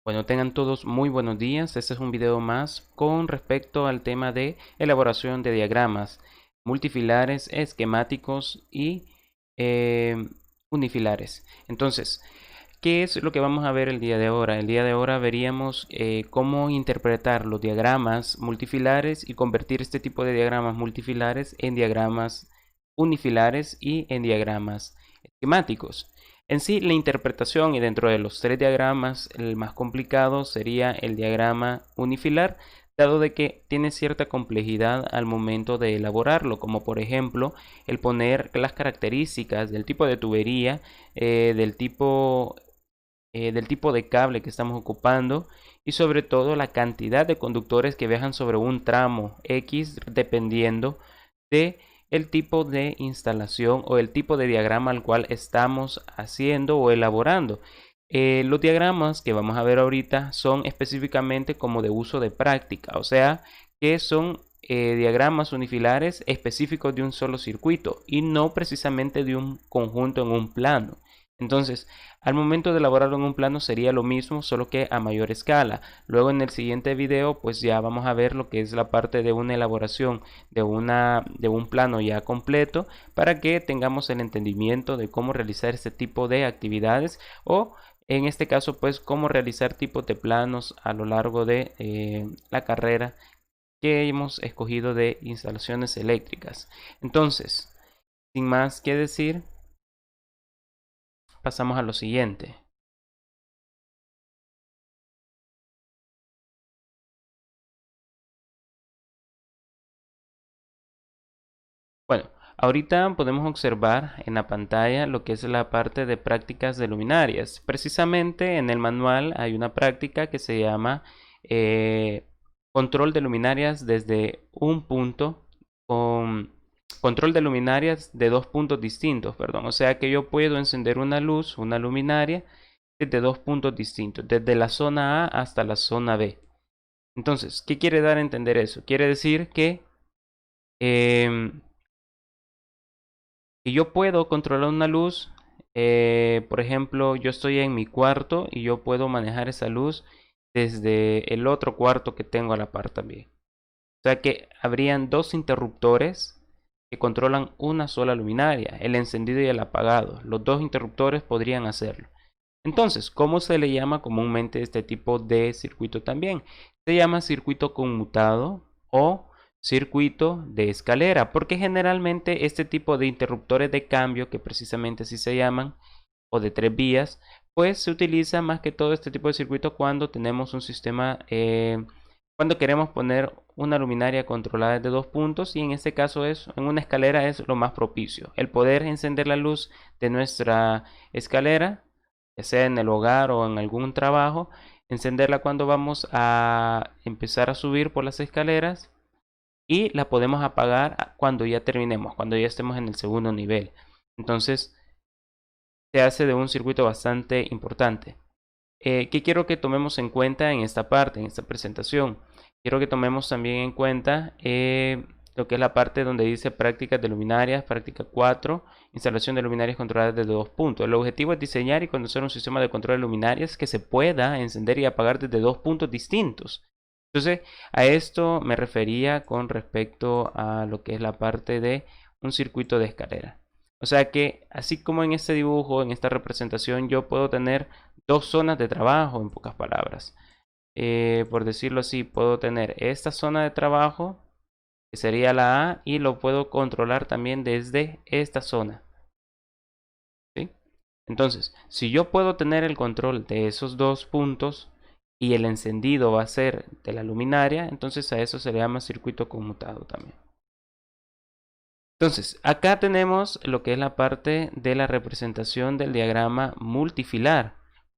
Bueno, tengan todos muy buenos días. Este es un video más con respecto al tema de elaboración de diagramas multifilares, esquemáticos y eh, unifilares. Entonces, ¿qué es lo que vamos a ver el día de ahora? El día de ahora veríamos cómo interpretar los diagramas multifilares y convertir este tipo de diagramas multifilares en diagramas unifilares y en diagramas esquemáticos. En sí, la interpretación y dentro de los tres diagramas, el más complicado sería el diagrama unifilar, dado de que tiene cierta complejidad al momento de elaborarlo, como por ejemplo el poner las características del tipo de tubería, del tipo de cable que estamos ocupando y sobre todo la cantidad de conductores que viajan sobre un tramo X dependiendo de el tipo de instalación o el tipo de diagrama al cual estamos haciendo o elaborando. Los diagramas que vamos a ver ahorita son específicamente como de uso de práctica, o sea que son diagramas unifilares específicos de un solo circuito y no precisamente de un conjunto en un plano. Entonces, al momento de elaborarlo en un plano sería lo mismo, solo que a mayor escala. Luego en el siguiente video, pues ya vamos a ver lo que es la parte de una elaboración de un plano ya completo para que tengamos el entendimiento de cómo realizar este tipo de actividades o en este caso, pues cómo realizar tipos de planos a lo largo de la carrera que hemos escogido de instalaciones eléctricas. Entonces, sin más que decir, pasamos a lo siguiente. Bueno, ahorita podemos observar en la pantalla lo que es la parte de prácticas de luminarias. Precisamente en el manual hay una práctica que se llama eh, control de luminarias desde un punto con control de luminarias de dos puntos distintos, perdón. O sea que yo puedo encender una luz, una luminaria, desde dos puntos distintos, desde la zona A hasta la zona B. Entonces, ¿qué quiere dar a entender eso? Quiere decir que em, y yo puedo controlar una luz, por ejemplo, yo estoy en mi cuarto y yo puedo manejar esa luz desde el otro cuarto que tengo a la par también. O sea que habrían dos interruptores que controlan una sola luminaria, el encendido y el apagado. Los dos interruptores podrían hacerlo. Entonces, ¿cómo se le llama comúnmente este tipo de circuito también? Se llama circuito conmutado o circuito de escalera, porque generalmente este tipo de interruptores de cambio, que precisamente así se llaman, o de tres vías, pues se utiliza más que todo este tipo de circuito cuando tenemos un sistema, cuando queremos poner una luminaria controlada de dos puntos y en este caso es en una escalera es lo más propicio. El poder encender la luz de nuestra escalera, ya sea en el hogar o en algún trabajo, encenderla cuando vamos a empezar a subir por las escaleras y la podemos apagar cuando ya terminemos, cuando ya estemos en el segundo nivel. Entonces se hace de un circuito bastante importante. ¿Qué quiero que tomemos en cuenta en esta parte, en esta presentación? Quiero que tomemos también en cuenta lo que es la parte donde dice prácticas de luminarias, práctica 4, instalación de luminarias controladas desde dos puntos. El objetivo es diseñar y conocer un sistema de control de luminarias que se pueda encender y apagar desde dos puntos distintos. Entonces, a esto me refería con respecto a lo que es la parte de un circuito de escalera. O sea que, así como en este dibujo, en esta representación, yo puedo tener dos zonas de trabajo, en pocas palabras. Por decirlo así, puedo tener esta zona de trabajo, que sería la A, y lo puedo controlar también desde esta zona. ¿Sí? Entonces, si yo puedo tener el control de esos dos puntos y el encendido va a ser de la luminaria, entonces a eso se le llama circuito conmutado también. Entonces, acá tenemos lo que es la parte de la representación del diagrama multifilar.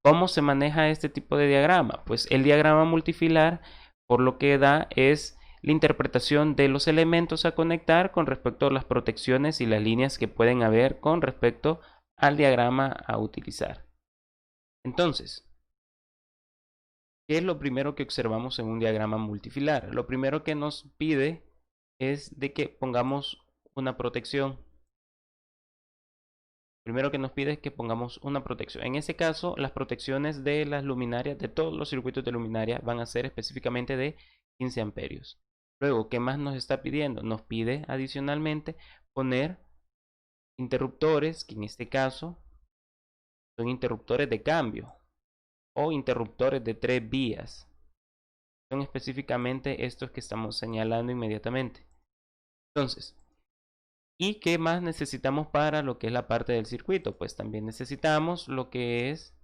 ¿Cómo se maneja este tipo de diagrama? Pues el diagrama multifilar, por lo que da, es la interpretación de los elementos a conectar con respecto a las protecciones y las líneas que pueden haber con respecto al diagrama a utilizar. Entonces, ¿qué es lo primero que observamos en un diagrama multifilar? Lo primero que nos pide es de que pongamos una protección. primero que nos pide es que pongamos una protección. En ese caso, las protecciones de las luminarias, de todos los circuitos de luminaria, van a ser específicamente de 15 amperios. Luego, ¿qué más nos está pidiendo? Nos pide adicionalmente poner interruptores, que en este caso son interruptores de cambio o interruptores de 3 vías. Son específicamente estos que estamos señalando inmediatamente. Entonces, ¿y qué más necesitamos para lo que es la parte del circuito? Pues también necesitamos lo que es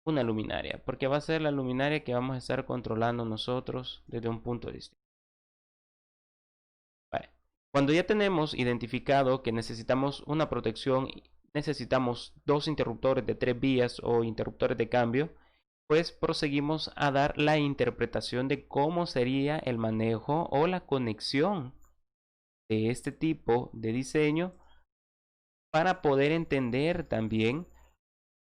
una luminaria, porque va a ser la luminaria que vamos a estar controlando nosotros desde un punto distinto. Vale. Cuando ya tenemos identificado que necesitamos una protección, necesitamos dos interruptores de 3 vías o interruptores de cambio, pues proseguimos a dar la interpretación de cómo sería el manejo o la conexión de este tipo de diseño para poder entender también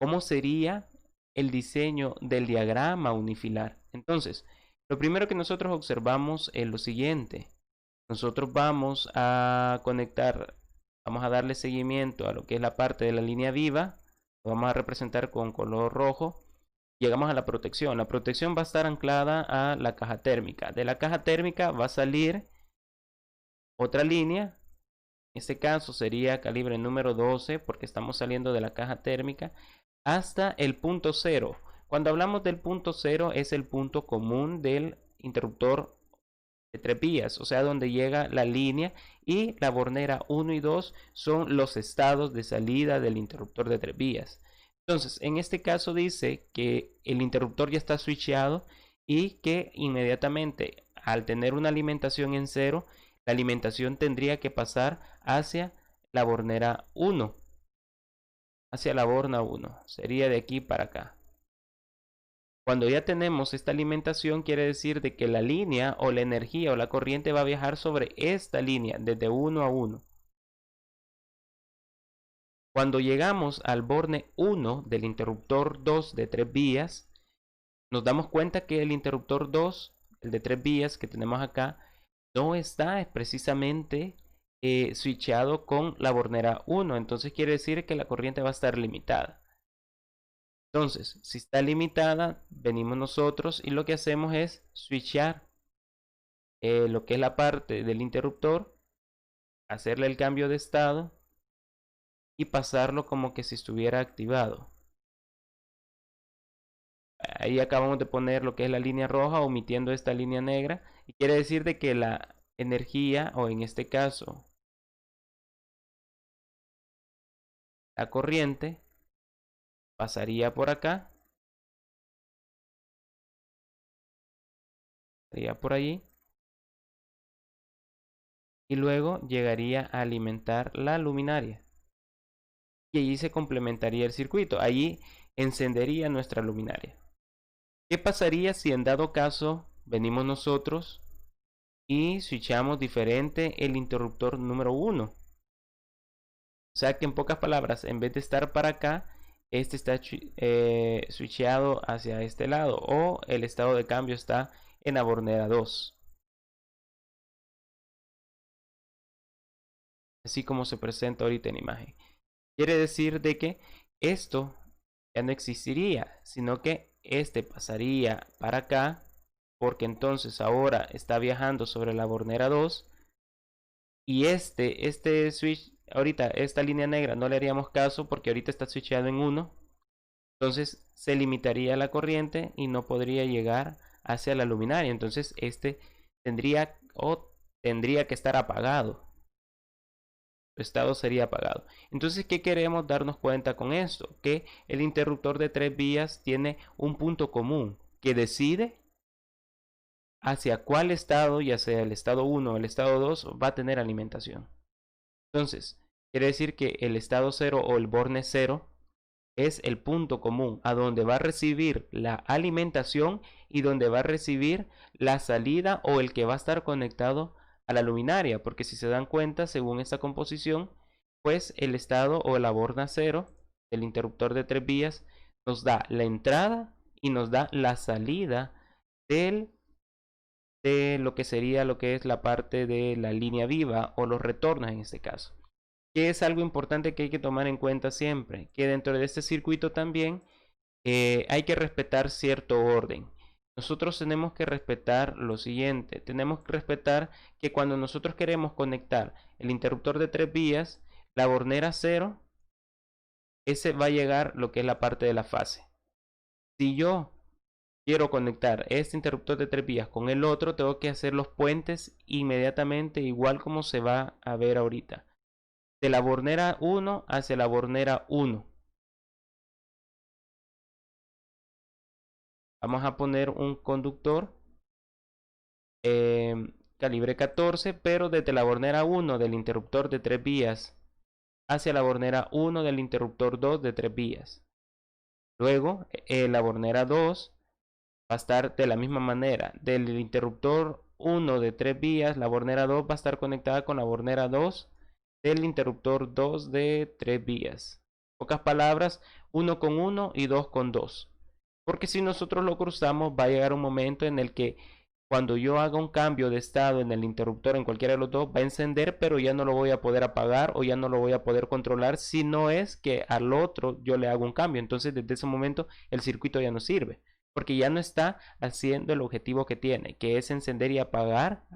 cómo sería el diseño del diagrama unifilar. Entonces, lo primero que nosotros observamos es lo siguiente. Nosotros vamos a conectar, vamos a darle seguimiento a lo que es la parte de la línea viva. Lo vamos a representar con color rojo. Llegamos a la protección. La protección va a estar anclada a la caja térmica. De la caja térmica va a salir otra línea. En este caso sería calibre número 12 porque estamos saliendo de la caja térmica hasta el punto 0. Cuando hablamos del punto 0 es el punto común del interruptor de 3 vías, o sea, donde llega la línea, y la bornera 1 y 2 son los estados de salida del interruptor de 3 vías. Entonces, en este caso dice que el interruptor ya está switcheado y que inmediatamente al tener una alimentación en 0, la alimentación tendría que pasar hacia la bornera 1, hacia la borna 1, sería de aquí para acá. Cuando ya tenemos esta alimentación, quiere decir de que la línea o la energía o la corriente va a viajar sobre esta línea desde 1 a 1. Cuando llegamos al borne 1 del interruptor 2 de 3 vías, nos damos cuenta que el interruptor 2, el de 3 vías que tenemos acá, no está precisamente switchado con la bornera 1. Entonces quiere decir que la corriente va a estar limitada. Entonces, si está limitada, venimos nosotros y lo que hacemos es switchar lo que es la parte del interruptor, hacerle el cambio de estado y pasarlo como que si estuviera activado. Ahí acabamos de poner lo que es la línea roja, omitiendo esta línea negra, y quiere decir de que la energía, o en este caso la corriente, pasaría por acá, pasaría por allí, y luego llegaría a alimentar la luminaria. Y allí se complementaría el circuito, allí encendería nuestra luminaria. ¿Qué pasaría si en dado caso venimos nosotros y switchamos diferente el interruptor número 1? O sea que en pocas palabras, en vez de estar para acá, este está switchado hacia este lado, o el estado de cambio está en la bornera 2. Así como se presenta ahorita en imagen. Quiere decir de que esto ya no existiría, sino que este pasaría para acá, porque entonces ahora está viajando sobre la bornera 2, y este switch, ahorita esta línea negra no le haríamos caso porque ahorita está switchado en 1, entonces se limitaría la corriente y no podría llegar hacia la luminaria. Entonces este tendría que estar apagado. Su estado sería apagado. Entonces, ¿qué queremos darnos cuenta con esto? Que el interruptor de 3 vías tiene un punto común que decide hacia cuál estado, ya sea el estado 1 o el estado 2, va a tener alimentación. Entonces, quiere decir que el estado 0 o el borne 0 es el punto común a donde va a recibir la alimentación y donde va a recibir la salida, o el que va a estar conectado a la luminaria, porque si se dan cuenta, según esta composición, pues el estado o la borna 0 del interruptor de 3 vías nos da la entrada y nos da la salida de lo que sería lo que es la parte de la línea viva o los retornos en este caso. que es algo importante que hay que tomar en cuenta siempre, que dentro de este circuito también hay que respetar cierto orden. Nosotros tenemos que respetar lo siguiente, tenemos que respetar que cuando nosotros queremos conectar el interruptor de 3 vías, la bornera 0, ese va a llegar lo que es la parte de la fase. Si yo quiero conectar este interruptor de 3 vías con el otro, tengo que hacer los puentes inmediatamente, igual como se va a ver ahorita. De la bornera 1 hacia la bornera 1. Vamos a poner un conductor calibre 14, pero desde la bornera 1 del interruptor de 3 vías hacia la bornera 1 del interruptor 2 de 3 vías. Luego, la bornera 2 va a estar de la misma manera. Del interruptor 1 de 3 vías, la bornera 2 va a estar conectada con la bornera 2 del interruptor 2 de 3 vías. En pocas palabras, 1 con 1 y 2 con 2. Porque si nosotros lo cruzamos, va a llegar un momento en el que cuando yo haga un cambio de estado en el interruptor, en cualquiera de los dos, va a encender, pero ya no lo voy a poder apagar o ya no lo voy a poder controlar si no es que al otro yo le hago un cambio. Entonces, desde ese momento, el circuito ya no sirve, porque ya no está haciendo el objetivo que tiene, que es encender y apagar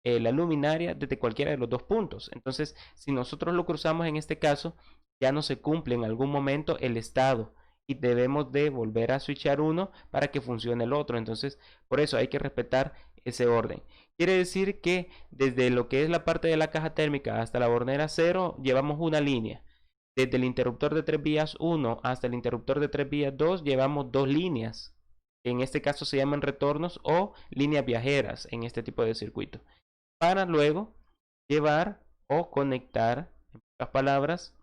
la luminaria desde cualquiera de los dos puntos. Entonces, si nosotros lo cruzamos en este caso, ya no se cumple en algún momento el estado y debemos de volver a switchar uno para que funcione el otro. Entonces, por eso hay que respetar ese orden. Quiere decir que desde lo que es la parte de la caja térmica hasta la bornera 0 llevamos una línea. Desde el interruptor de 3 vías 1 hasta el interruptor de 3 vías 2 llevamos dos líneas. En este caso se llaman retornos o líneas viajeras en este tipo de circuito. Para luego llevar o conectar, en pocas palabras,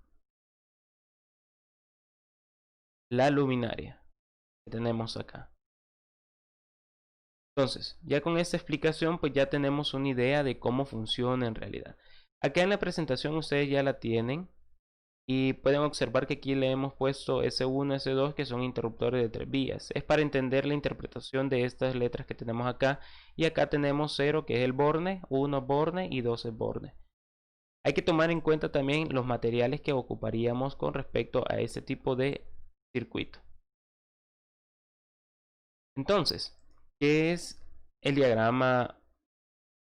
la luminaria que tenemos acá. Entonces, ya con esta explicación, pues ya tenemos una idea de cómo funciona en realidad. Acá en la presentación ustedes ya la tienen y pueden observar que aquí le hemos puesto S1, S2, que son interruptores de 3 vías. Es para entender la interpretación de estas letras que tenemos acá. Y acá tenemos 0, que es el borne, 1 borne y 2 es borne. Hay que tomar en cuenta también los materiales que ocuparíamos con respecto a este tipo de circuito. Entonces, ¿qué es el diagrama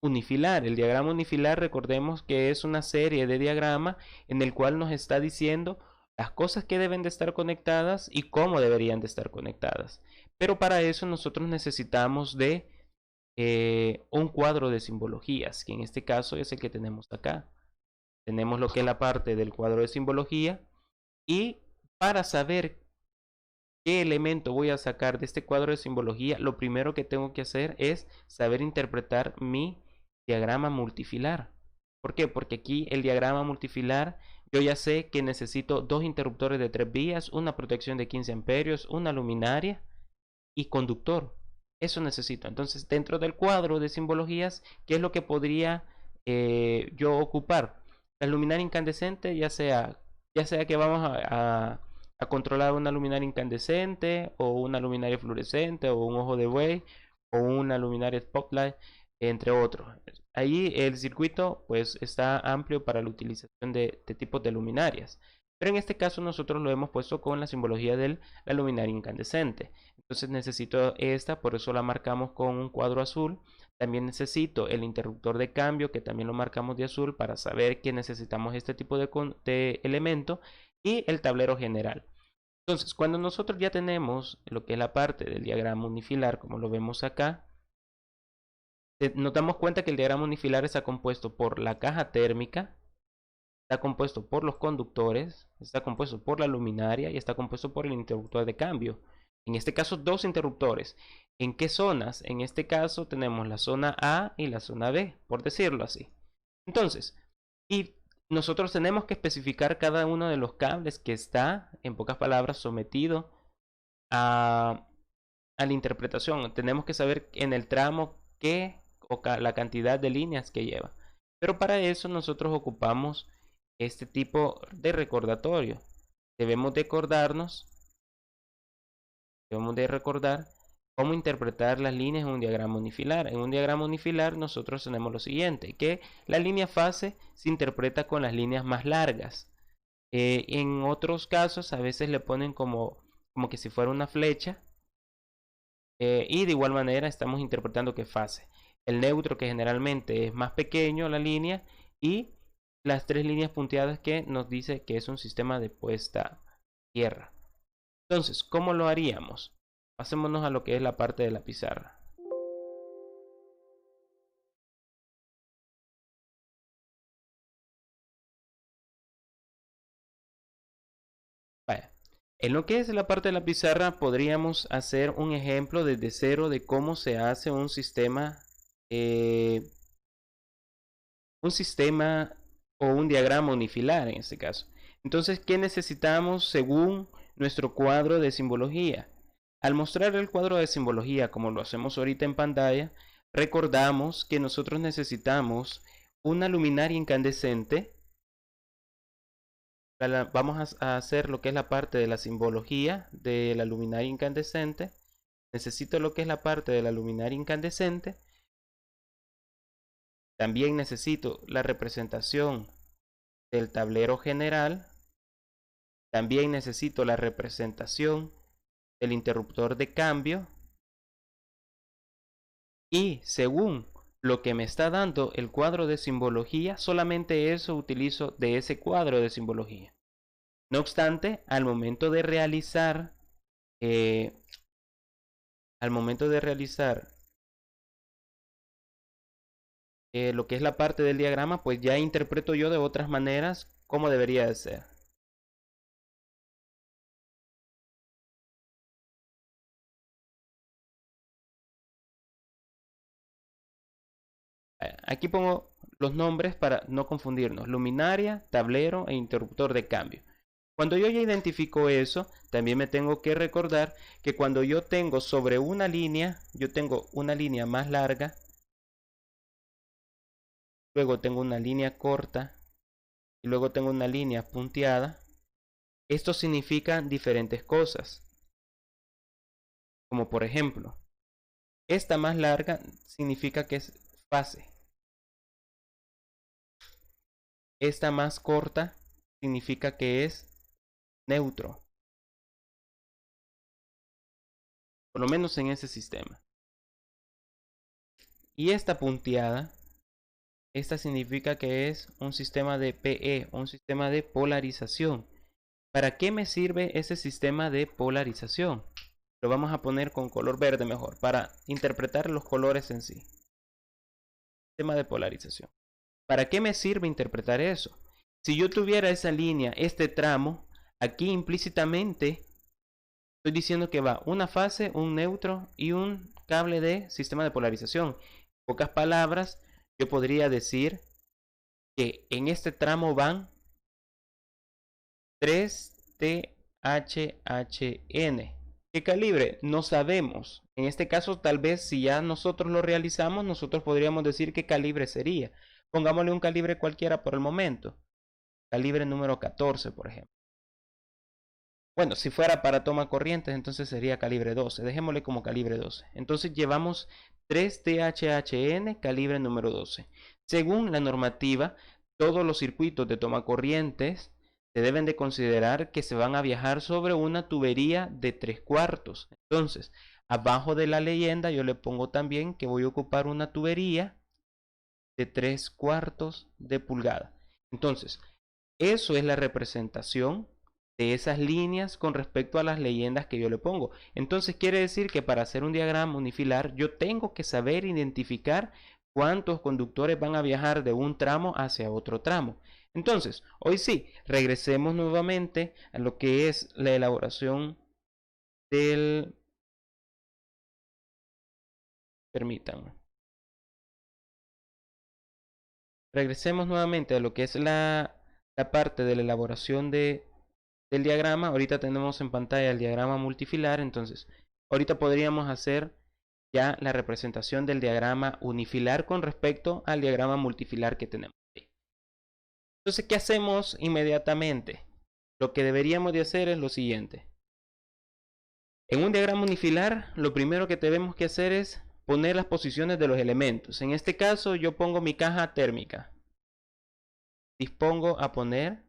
unifilar? El diagrama unifilar, recordemos que es una serie de diagramas en el cual nos está diciendo las cosas que deben de estar conectadas y cómo deberían de estar conectadas. Pero para eso nosotros necesitamos de un cuadro de simbologías, que en este caso es el que tenemos acá. Tenemos lo que es la parte del cuadro de simbología y para saber qué elemento voy a sacar de este cuadro de simbología, lo primero que tengo que hacer es saber interpretar mi diagrama multifilar. ¿Por qué? Porque aquí el diagrama multifilar yo ya sé que necesito dos interruptores de 3 vías, una protección de 15 amperios, una luminaria y conductor. Eso necesito. Entonces, dentro del cuadro de simbologías, ¿qué es lo que podría yo ocupar? La luminaria incandescente, ya sea que vamos a controlar una luminaria incandescente o una luminaria fluorescente o un ojo de buey o una luminaria spotlight, entre otros. Ahí el circuito pues está amplio para la utilización de tipos de luminarias. Pero en este caso nosotros lo hemos puesto con la simbología de la luminaria incandescente. Entonces necesito esta, por eso la marcamos con un cuadro azul. También necesito el interruptor de cambio, que también lo marcamos de azul para saber que necesitamos este tipo de elemento. Y el tablero general. Entonces, cuando nosotros ya tenemos lo que es la parte del diagrama unifilar, como lo vemos acá, nos damos cuenta que el diagrama unifilar está compuesto por la caja térmica, está compuesto por los conductores, está compuesto por la luminaria y está compuesto por el interruptor de cambio. En este caso, dos interruptores. ¿En qué zonas? En este caso tenemos la zona A y la zona B, por decirlo así. Entonces, y nosotros tenemos que especificar cada uno de los cables que está, en pocas palabras, sometido a la interpretación. Tenemos que saber en el tramo qué o la cantidad de líneas que lleva. Pero para eso nosotros ocupamos este tipo de recordatorio. Debemos de recordar cómo interpretar las líneas en un diagrama unifilar. En un diagrama unifilar nosotros tenemos lo siguiente, que la línea fase se interpreta con las líneas más largas. En otros casos a veces le ponen como que si fuera una flecha. Y de igual manera estamos interpretando que fase. El neutro, que generalmente es más pequeño la línea, y las tres líneas punteadas que nos dice que es un sistema de puesta tierra. Entonces, ¿cómo lo haríamos? Pasémonos a lo que es la parte de la pizarra. Vaya. En lo que es la parte de la pizarra podríamos hacer un ejemplo desde cero de cómo se hace eh, un sistema o un diagrama unifilar en este caso. Entonces, ¿qué necesitamos según nuestro cuadro de simbología? Al mostrar el cuadro de simbología como lo hacemos ahorita en pantalla, recordamos que nosotros necesitamos una luminaria incandescente. Vamos a hacer lo que es la parte de la simbología de la luminaria incandescente. Necesito lo que es la parte de la luminaria incandescente. También necesito la representación del tablero general. También necesito la representación del interruptor de cambio. Y según lo que me está dando el cuadro de simbología, solamente eso utilizo de ese cuadro de simbología. No obstante, al momento de realizar lo que es la parte del diagrama, pues ya interpreto yo de otras maneras cómo debería de ser. Aquí pongo los nombres para no confundirnos: luminaria, tablero e interruptor de cambio. Cuando yo ya identifico eso, también me tengo que recordar que cuando yo tengo sobre una línea, yo tengo una línea más larga, luego tengo una línea corta y luego tengo una línea punteada. Esto significa diferentes cosas, como por ejemplo, esta más larga significa que es fase. Esta más corta significa que es neutro, por lo menos en ese sistema. Y esta punteada, esta significa que es un sistema de PE, un sistema de polarización. ¿Para qué me sirve ese sistema de polarización? Lo vamos a poner con color verde mejor, para interpretar los colores en sí. Sistema de polarización. ¿Para qué me sirve interpretar eso? Si yo tuviera esa línea, este tramo, aquí implícitamente estoy diciendo que va una fase, un neutro y un cable de sistema de polarización. En pocas palabras, yo podría decir que en este tramo van 3 THHN. ¿Qué calibre? No sabemos. En este caso, tal vez si ya nosotros lo realizamos, nosotros podríamos decir qué calibre sería. Pongámosle un calibre cualquiera por el momento. Calibre número 14, por ejemplo. Bueno, si fuera para toma corrientes, entonces sería calibre 12. Dejémosle como calibre 12. Entonces llevamos 3 THHN calibre número 12. Según la normativa, todos los circuitos de toma corrientes se deben de considerar que se van a viajar sobre una tubería de 3/4. Entonces, abajo de la leyenda yo le pongo también que voy a ocupar una tubería de 3/4 de pulgada. Entonces, eso es la representación de esas líneas con respecto a las leyendas que yo le pongo. Entonces quiere decir que para hacer un diagrama unifilar yo tengo que saber identificar cuántos conductores van a viajar de un tramo hacia otro tramo. Entonces, hoy sí, regresemos nuevamente a lo que es la elaboración del... Permítanme. Regresemos nuevamente a lo que es la parte de la elaboración del diagrama. Ahorita tenemos en pantalla el diagrama multifilar, entonces ahorita podríamos hacer ya la representación del diagrama unifilar con respecto al diagrama multifilar que tenemos. Entonces, ¿qué hacemos inmediatamente? Lo que deberíamos de hacer es lo siguiente. En un diagrama unifilar, lo primero que tenemos que hacer es poner las posiciones de los elementos. En este caso, yo pongo mi caja térmica. Dispongo a poner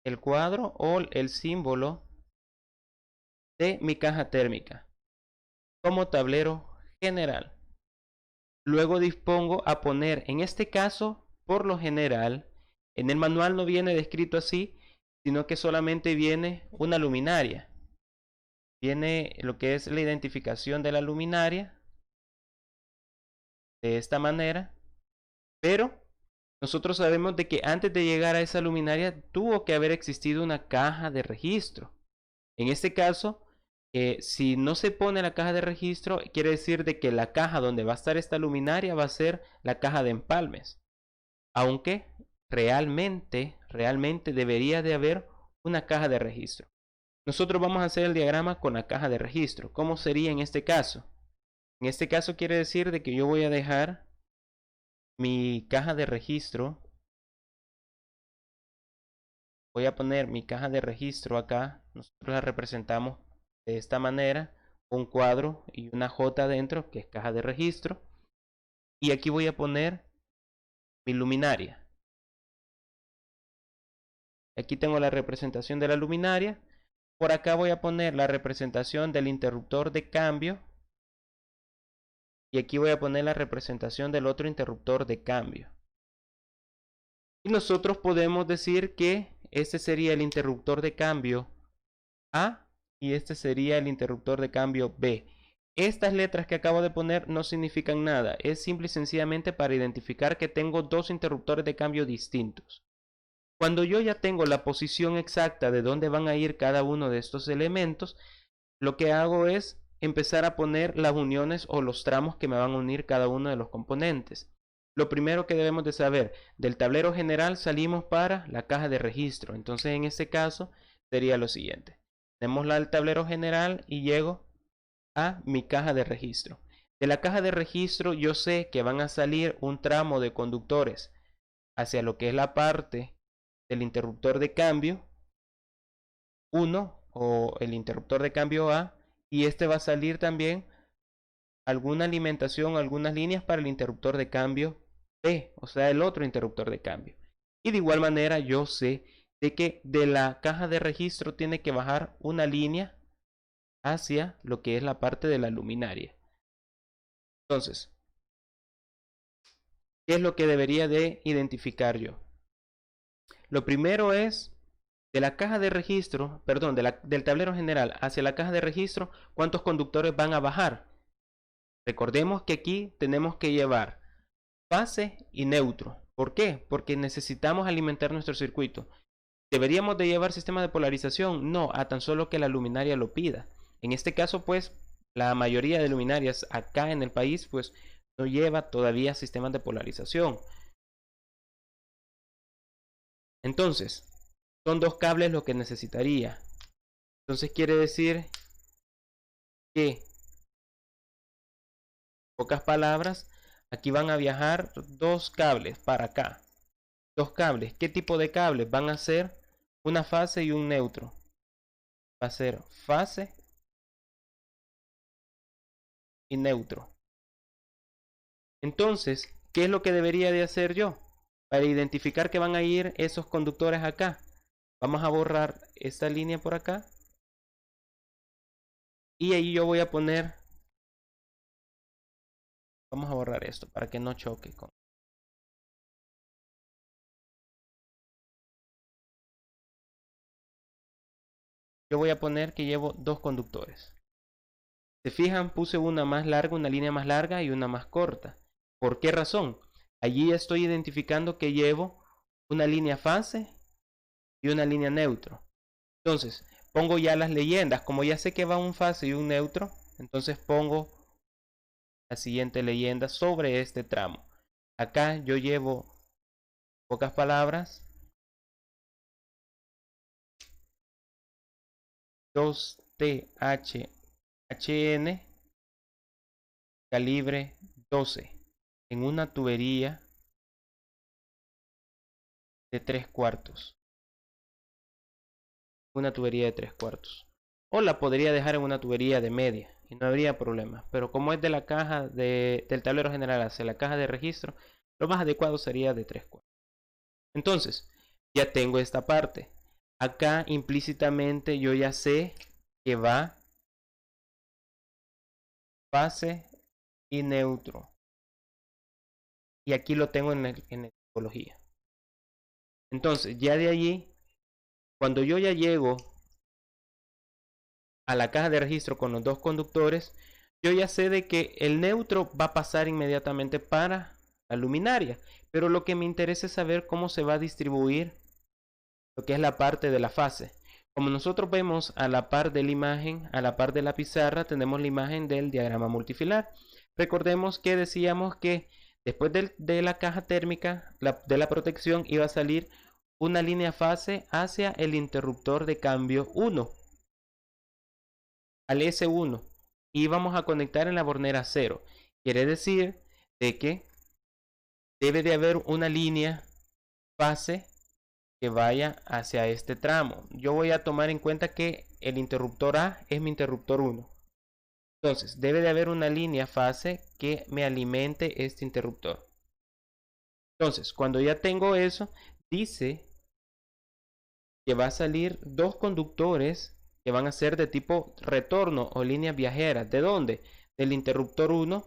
el cuadro o el símbolo de mi caja térmica como tablero general. Luego dispongo a poner, en este caso, por lo general, en el manual no viene descrito así, sino que solamente viene una luminaria. Viene lo que es la identificación de la luminaria, de esta manera, pero nosotros sabemos de que antes de llegar a esa luminaria tuvo que haber existido una caja de registro. En este caso, si no se pone la caja de registro, quiere decir de que la caja donde va a estar esta luminaria va a ser la caja de empalmes. Aunque realmente debería de haber una caja de registro. Nosotros vamos a hacer el diagrama con la caja de registro. ¿Cómo sería en este caso? En este caso quiere decir de que yo voy a dejar mi caja de registro. Voy a poner mi caja de registro acá. Nosotros la representamos de esta manera. Un cuadro y una J dentro, que es caja de registro. Y aquí voy a poner mi luminaria. Aquí tengo la representación de la luminaria. Por acá voy a poner la representación del interruptor de cambio. Y aquí voy a poner la representación del otro interruptor de cambio. Y nosotros podemos decir que este sería el interruptor de cambio A y este sería el interruptor de cambio B. Estas letras que acabo de poner no significan nada. Es simple y sencillamente para identificar que tengo dos interruptores de cambio distintos. Cuando yo ya tengo la posición exacta de dónde van a ir cada uno de estos elementos, lo que hago es empezar a poner las uniones o los tramos que me van a unir cada uno de los componentes. Lo primero que debemos de saber, del tablero general salimos para la caja de registro. Entonces en este caso sería lo siguiente. Tenemos el tablero general y llego a mi caja de registro. De la caja de registro yo sé que van a salir un tramo de conductores hacia lo que es la parte del interruptor de cambio 1 o el interruptor de cambio A, y este va a salir también alguna alimentación, algunas líneas para el interruptor de cambio B, o sea, el otro interruptor de cambio. Y de igual manera yo sé de que de la caja de registro tiene que bajar una línea hacia lo que es la parte de la luminaria. Entonces, ¿qué es lo que debería de identificar yo? Lo primero es de la caja de registro, perdón, del tablero general hacia la caja de registro, ¿cuántos conductores van a bajar? Recordemos que aquí tenemos que llevar fase y neutro. ¿Por qué? Porque necesitamos alimentar nuestro circuito. ¿Deberíamos de llevar sistema de polarización? No, a tan solo que la luminaria lo pida. En este caso, pues, la mayoría de luminarias acá en el país, pues, no lleva todavía sistemas de polarización. Entonces, son dos cables lo que necesitaría. Entonces quiere decir que, en pocas palabras, aquí van a viajar dos cables para acá. Dos cables. ¿Qué tipo de cables? Van a ser una fase y un neutro. Va a ser fase y neutro. Entonces, ¿qué es lo que debería de hacer yo? Para identificar que van a ir esos conductores acá. Vamos a borrar esta línea por acá. Y ahí yo voy a poner... Vamos a borrar esto para que no choque con... Yo voy a poner que llevo dos conductores. Se fijan, puse una más larga, una línea más larga y una más corta. ¿Por qué razón? Allí estoy identificando que llevo una línea fase y una línea neutro. Entonces, pongo ya las leyendas. Como ya sé que va un fase y un neutro, entonces pongo la siguiente leyenda sobre este tramo. Acá yo llevo, pocas palabras, 2THN calibre 12 en una tubería de 3/4. Una tubería de 3/4. o la podría dejar en una tubería de media y no habría problema. Pero como es de la caja del tablero general hacia la caja de registro, lo más adecuado sería de 3/4. Entonces, ya tengo esta parte. Acá implícitamente yo ya sé que va fase y neutro. Y aquí lo tengo en la topología. Entonces, ya de allí, cuando yo ya llego a la caja de registro con los dos conductores, yo ya sé de que el neutro va a pasar inmediatamente para la luminaria. Pero lo que me interesa es saber cómo se va a distribuir lo que es la parte de la fase. Como nosotros vemos a la par de la imagen, a la par de la pizarra, tenemos la imagen del diagrama multifilar. Recordemos que decíamos que después de la caja térmica, de la protección, iba a salir una línea fase hacia el interruptor de cambio 1, al S1, y vamos a conectar en la bornera 0. Quiere decir de que debe de haber una línea fase que vaya hacia este tramo. Yo voy a tomar en cuenta que el interruptor A es mi interruptor 1. Entonces, debe de haber una línea fase que me alimente este interruptor. Entonces, cuando ya tengo eso, dice que va a salir dos conductores que van a ser de tipo retorno o líneas viajeras. ¿De dónde? Del interruptor 1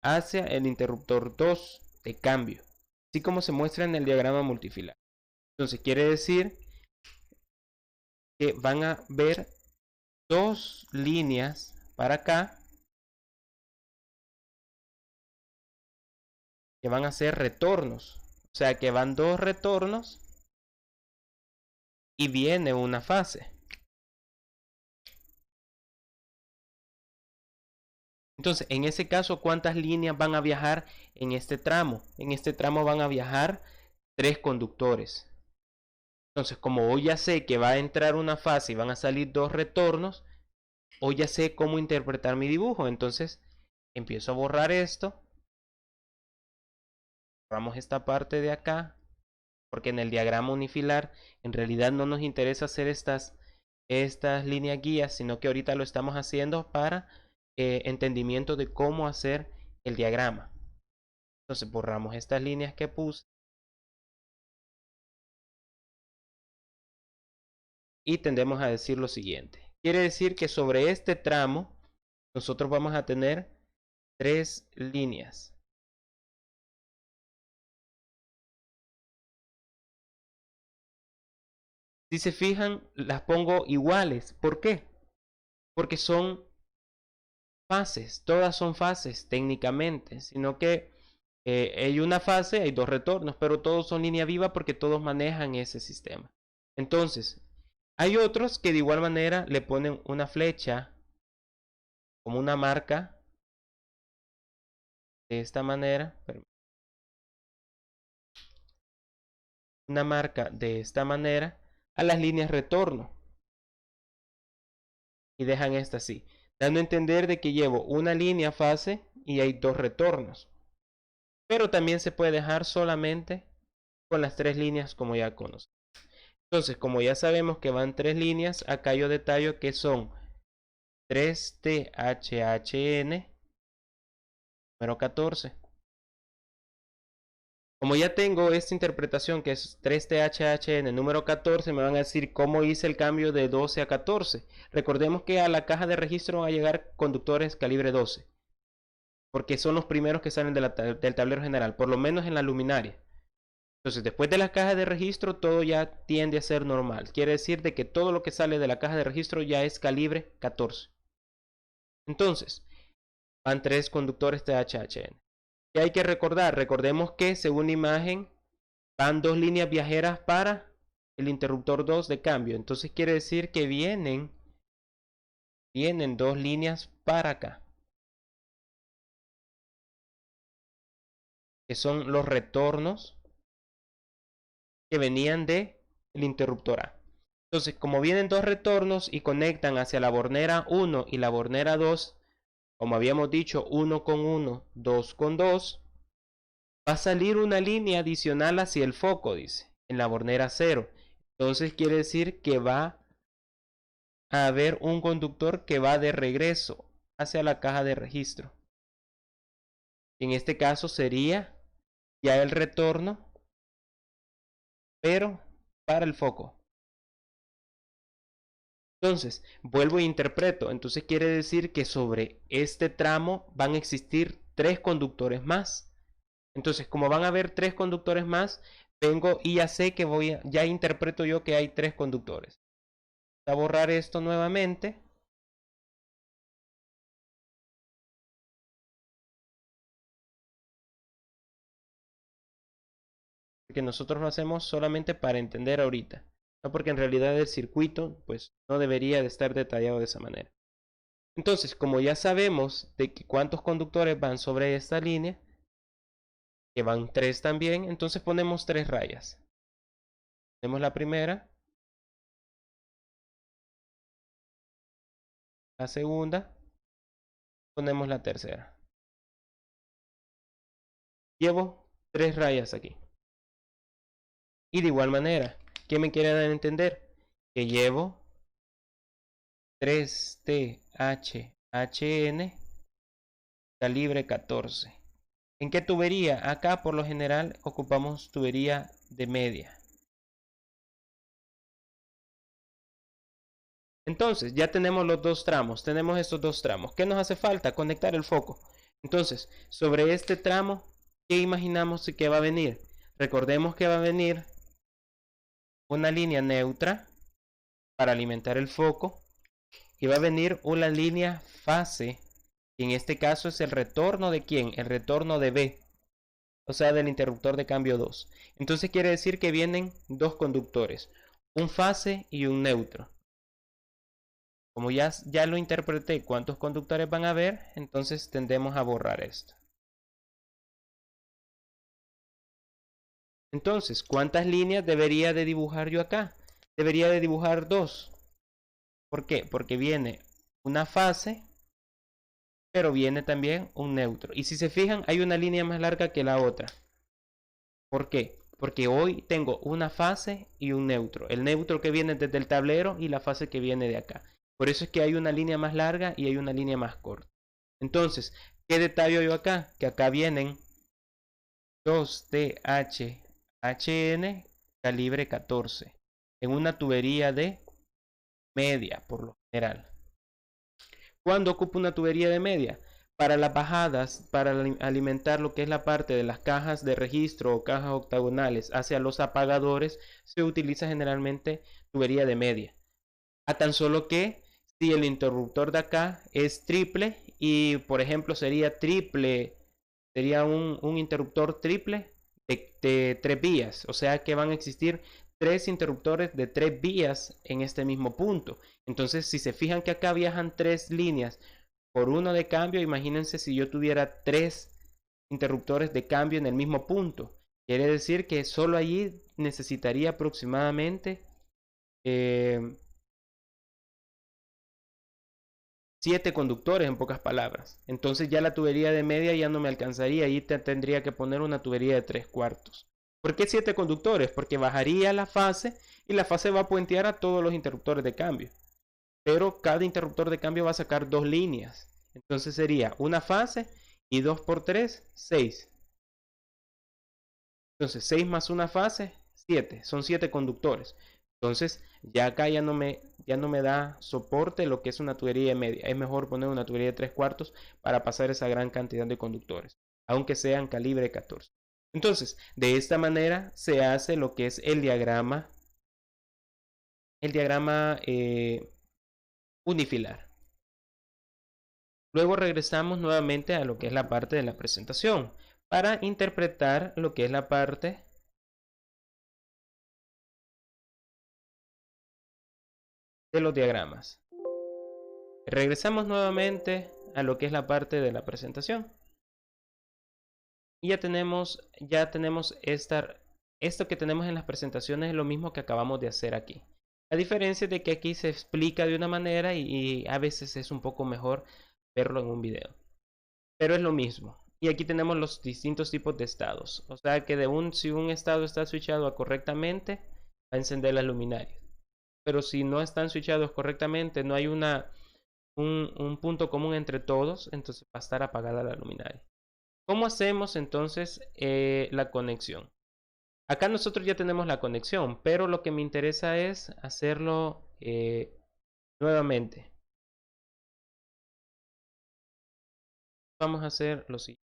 hacia el interruptor 2 de cambio, así como se muestra en el diagrama multifilar. Entonces, quiere decir que van a ver dos líneas para acá que van a ser retornos, o sea que van dos retornos y viene una fase. Entonces, en ese caso, ¿cuántas líneas van a viajar en este tramo? En este tramo van a viajar 3 conductores. Entonces, como hoy ya sé que va a entrar una fase y van a salir dos retornos, hoy ya sé cómo interpretar mi dibujo. Entonces, empiezo a borrar esto. Borramos esta parte de acá, porque en el diagrama unifilar en realidad no nos interesa hacer estas líneas guías, sino que ahorita lo estamos haciendo para entendimiento de cómo hacer el diagrama. Entonces borramos estas líneas que puse y tendemos a decir lo siguiente. Quiere decir que sobre este tramo nosotros vamos a tener 3 líneas. Si se fijan, las pongo iguales. ¿Por qué? Porque son fases, todas son fases técnicamente, sino que hay una fase, hay dos retornos, pero todos son línea viva porque todos manejan ese sistema. Entonces, hay otros que de igual manera le ponen una flecha como una marca de esta manera, una marca de esta manera a las líneas retorno y dejan esta así, dando a entender de que llevo una línea fase y hay dos retornos. Pero también se puede dejar solamente con las 3 líneas como ya conocemos. Entonces, como ya sabemos que van 3 líneas, acá yo detallo que son 3THHN número 14. Como ya tengo esta interpretación que es 3THHN número 14, me van a decir cómo hice el cambio de 12 a 14. Recordemos que a la caja de registro van a llegar conductores calibre 12, porque son los primeros que salen del tablero general, por lo menos en la luminaria. Entonces, después de la caja de registro, todo ya tiende a ser normal. Quiere decir de que todo lo que sale de la caja de registro ya es calibre 14. Entonces, van 3 conductores THHN. Y hay que recordar, recordemos que según la imagen, van 2 líneas viajeras para el interruptor 2 de cambio. Entonces quiere decir que vienen 2 líneas para acá, que son los retornos que venían del interruptor A. Entonces, como vienen dos retornos y conectan hacia la bornera 1 y la bornera 2, como habíamos dicho, 1 con 1, 2 con 2, va a salir una línea adicional hacia el foco, dice, en la bornera 0. Entonces quiere decir que va a haber un conductor que va de regreso hacia la caja de registro. En este caso sería ya el retorno, pero para el foco. Entonces, vuelvo e interpreto. Entonces quiere decir que sobre este tramo van a existir 3 conductores más. Entonces, como van a haber 3 conductores más, vengo y ya sé que ya interpreto yo que hay 3 conductores. Voy a borrar esto nuevamente. Porque nosotros lo hacemos solamente para entender ahorita. No porque en realidad el circuito, pues, no debería de estar detallado de esa manera. Entonces, como ya sabemos de que cuántos conductores van sobre esta línea, que van 3 también, entonces ponemos 3 rayas. Ponemos la primera, la segunda, ponemos la tercera. Llevo 3 rayas aquí. Y de igual manera, ¿qué me quiere dar a entender? Que llevo 3THHN calibre 14. ¿En qué tubería? Acá por lo general ocupamos tubería de media. Entonces ya tenemos los dos tramos, tenemos estos dos tramos. ¿Qué nos hace falta? Conectar el foco. Entonces, sobre este tramo, ¿qué imaginamos que va a venir? Recordemos que va a venir una línea neutra para alimentar el foco y va a venir una línea fase, que en este caso es el retorno de ¿quién? El retorno de B, o sea, del interruptor de cambio 2. Entonces quiere decir que vienen dos conductores, un fase y un neutro. Como ya lo interpreté cuántos conductores van a haber, entonces tendemos a borrar esto. Entonces, ¿cuántas líneas debería de dibujar yo acá? Debería de dibujar 2. ¿Por qué? Porque viene una fase, pero viene también un neutro. Y si se fijan, hay una línea más larga que la otra. ¿Por qué? Porque hoy tengo una fase y un neutro. El neutro que viene desde el tablero y la fase que viene de acá. Por eso es que hay una línea más larga y hay una línea más corta. Entonces, ¿qué detalle yo acá? Que acá vienen 2THHN calibre 14 en una tubería de media por lo general. ¿Cuándo ocupa una tubería de media? Para las bajadas, para alimentar lo que es la parte de las cajas de registro o cajas octagonales hacia los apagadores, se utiliza generalmente tubería de media. A tan solo que si el interruptor de acá es triple y por ejemplo sería un interruptor triple de 3 vías, o sea que van a existir 3 interruptores de 3 vías en este mismo punto. Entonces, si se fijan que acá viajan 3 líneas por uno de cambio, imagínense si yo tuviera 3 interruptores de cambio en el mismo punto. Quiere decir que solo allí necesitaría aproximadamente 7 conductores en pocas palabras. Entonces ya la tubería de media ya no me alcanzaría. Ahí tendría que poner una tubería de 3/4. ¿Por qué 7 conductores? Porque bajaría la fase y la fase va a puentear a todos los interruptores de cambio. Pero cada interruptor de cambio va a sacar 2 líneas. Entonces sería una fase y 2 por 3, 6. Entonces 6 más una fase, 7. Son 7 conductores. Entonces ya acá ya no me da soporte lo que es una tubería de media. Es mejor poner una tubería de 3/4 para pasar esa gran cantidad de conductores, aunque sean calibre 14. Entonces, de esta manera se hace lo que es el diagrama unifilar. Luego regresamos nuevamente a lo que es la parte de la presentación para interpretar lo que es la parte de los diagramas. Regresamos nuevamente a lo que es la parte de la presentación. Y ya tenemos esto que tenemos en las presentaciones es lo mismo que acabamos de hacer aquí. La diferencia es de que aquí se explica de una manera y a veces es un poco mejor verlo en un video. Pero es lo mismo. Y aquí tenemos los distintos tipos de estados. O sea que si un estado está switchado correctamente, va a encender las luminarias. pero si no están switchados correctamente, no hay un punto común entre todos, entonces va a estar apagada la luminaria. ¿Cómo hacemos entonces la conexión? Acá nosotros ya tenemos la conexión, pero lo que me interesa es hacerlo nuevamente. Vamos a hacer lo siguiente.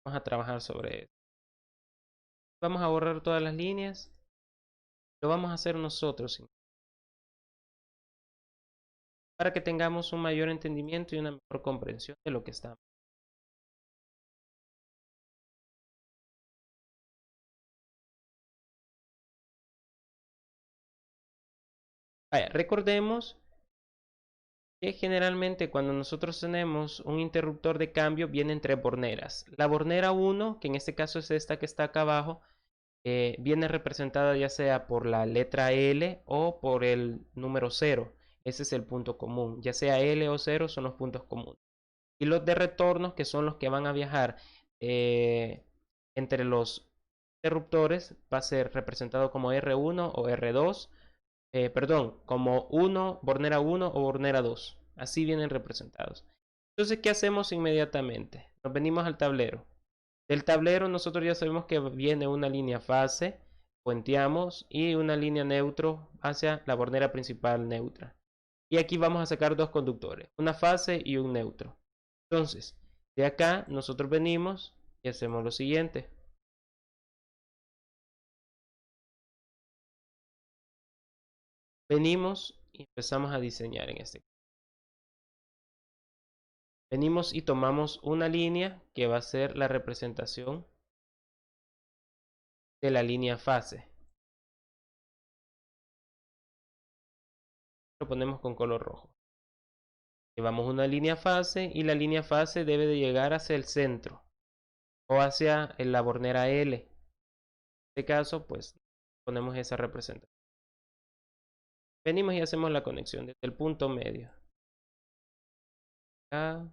Vamos a trabajar sobre esto. Vamos a borrar todas las líneas. Lo vamos a hacer nosotros para que tengamos un mayor entendimiento y una mejor comprensión de lo que estamos. Vaya, recordemos que generalmente cuando nosotros tenemos un interruptor de cambio vienen tres borneras. La bornera 1, que en este caso es esta que está acá abajo, viene representada ya sea por la letra L o por el número 0. Ese es el punto común. Ya sea L o 0 son los puntos comunes. Y los de retornos, que son los que van a viajar entre los interruptores, va a ser representado como R1 o R2. Perdón, como 1, bornera 1 o bornera 2. Así vienen representados. Entonces, ¿qué hacemos inmediatamente? Nos venimos al tablero. Del tablero nosotros ya sabemos que viene una línea fase, puenteamos y una línea neutro hacia la bornera principal neutra. Y aquí vamos a sacar dos conductores, una fase y un neutro. Entonces, de acá nosotros venimos y hacemos lo siguiente. Venimos y empezamos a diseñar en este. Venimos y tomamos una línea que va a ser la representación de la línea fase. Lo ponemos con color rojo. Llevamos una línea fase y la línea fase debe de llegar hacia el centro o hacia la bornera L. En este caso, pues ponemos esa representación. Venimos y hacemos la conexión desde el punto medio. Acá.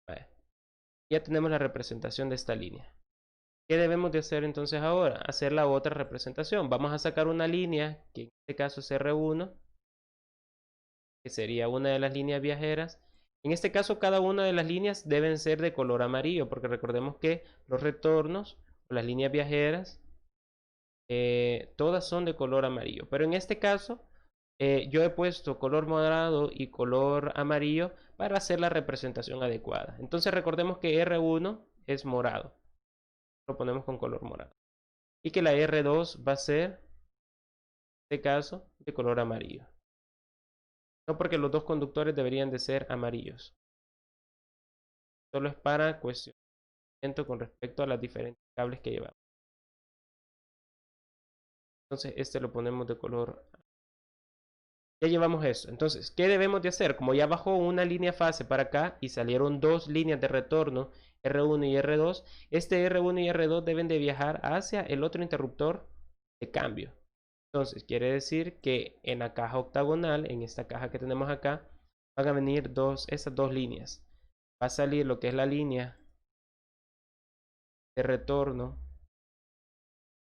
Vale. Ya tenemos la representación de esta línea. ¿Qué debemos de hacer entonces ahora? Hacer la otra representación. Vamos a sacar una línea, que en este caso es R1, que sería una de las líneas viajeras. En este caso, cada una de las líneas deben ser de color amarillo, porque recordemos que los retornos o las líneas viajeras, todas son de color amarillo. Pero en este caso, yo he puesto color morado y color amarillo para hacer la representación adecuada. Entonces recordemos que R1 es morado. Lo ponemos con color morado. Y que la R2 va a ser, en este caso, de color amarillo. No porque los dos conductores deberían de ser amarillos. Solo es para cuestionamiento con respecto a las diferentes cables que llevamos. Entonces este lo ponemos de color. Ya llevamos eso. Entonces, ¿qué debemos de hacer? Como ya bajó una línea fase para acá y salieron dos líneas de retorno, R1 y R2, este R1 y R2 deben de viajar hacia el otro interruptor de cambio. Entonces, quiere decir que en la caja octagonal, en esta caja que tenemos acá, van a venir esas dos líneas. Va a salir lo que es la línea de retorno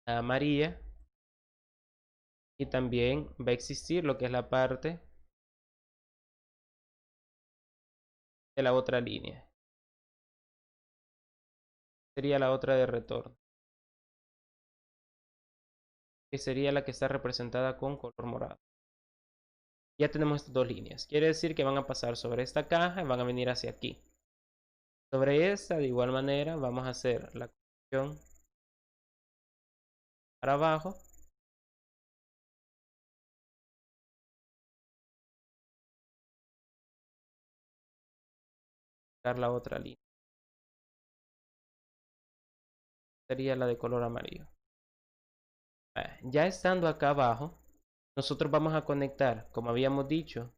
amarilla y también va a existir lo que es la parte de la otra línea. Sería la otra de retorno, que sería la que está representada con color morado. Ya tenemos estas dos líneas. Quiere decir que van a pasar sobre esta caja y van a venir hacia aquí. Sobre esta, de igual manera, vamos a hacer la conexión para abajo. La otra línea. Sería la de color amarillo. Ya estando acá abajo, nosotros vamos a conectar, como habíamos dicho,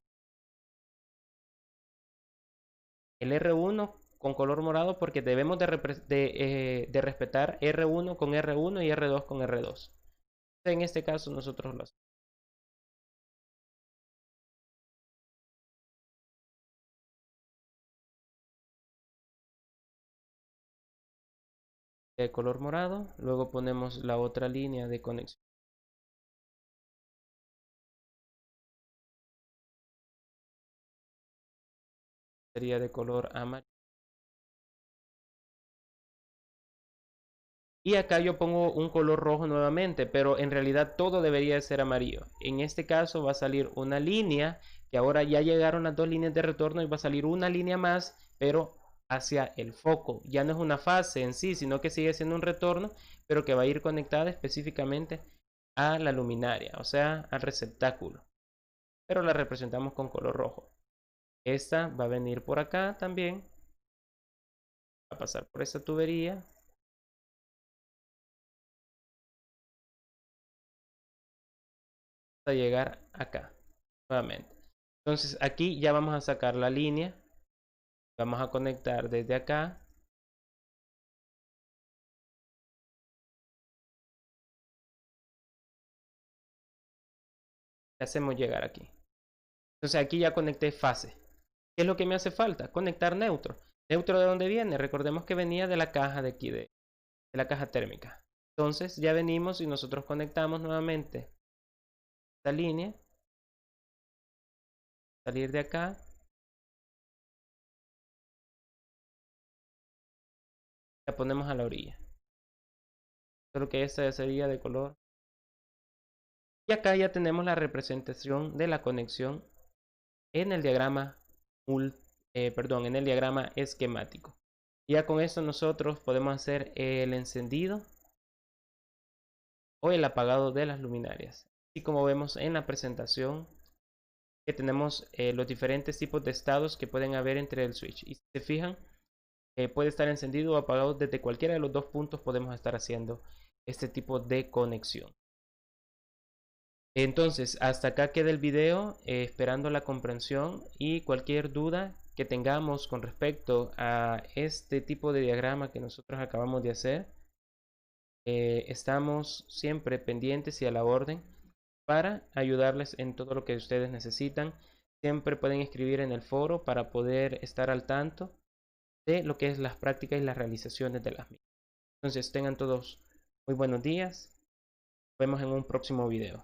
el R1 con color morado porque debemos de respetar R1 con R1 y R2 con R2. En este caso nosotros lo hacemos. de color morado, luego ponemos la otra línea de conexión sería de color amarillo. Y acá yo pongo un color rojo nuevamente, pero en realidad todo debería de ser amarillo. En este caso va a salir una línea, que ahora ya llegaron las dos líneas de retorno y va a salir una línea más, pero hacia el foco. Ya no es una fase en sí, sino que sigue siendo un retorno, pero que va a ir conectada específicamente a la luminaria, o sea, al receptáculo. Pero la representamos con color rojo. Esta va a venir por acá también, va a pasar por esta tubería. A llegar acá nuevamente. Entonces aquí ya vamos a sacar la línea, vamos a conectar desde acá, y hacemos llegar aquí. Entonces aquí ya conecté fase. ¿Qué es lo que me hace falta? Conectar neutro. ¿Neutro de dónde viene? Recordemos que venía de la caja de aquí, de la caja térmica. Entonces ya venimos y nosotros conectamos nuevamente esta línea, salir de acá, la ponemos a la orilla. Solo que esta sería de color. Y acá ya tenemos la representación de la conexión en el diagrama en el diagrama esquemático. Ya con esto nosotros podemos hacer el encendido o el apagado de las luminarias. Y como vemos en la presentación que tenemos los diferentes tipos de estados que pueden haber entre el switch. Y si se fijan, puede estar encendido o apagado desde cualquiera de los dos puntos. Podemos estar haciendo este tipo de conexión. Entonces, hasta acá queda el video, esperando la comprensión y cualquier duda que tengamos con respecto a este tipo de diagrama que nosotros acabamos de hacer. Estamos siempre pendientes y a la orden para ayudarles en todo lo que ustedes necesitan. Siempre pueden escribir en el foro para poder estar al tanto de lo que es las prácticas y las realizaciones de las mismas. Entonces, tengan todos muy buenos días. Nos vemos en un próximo video.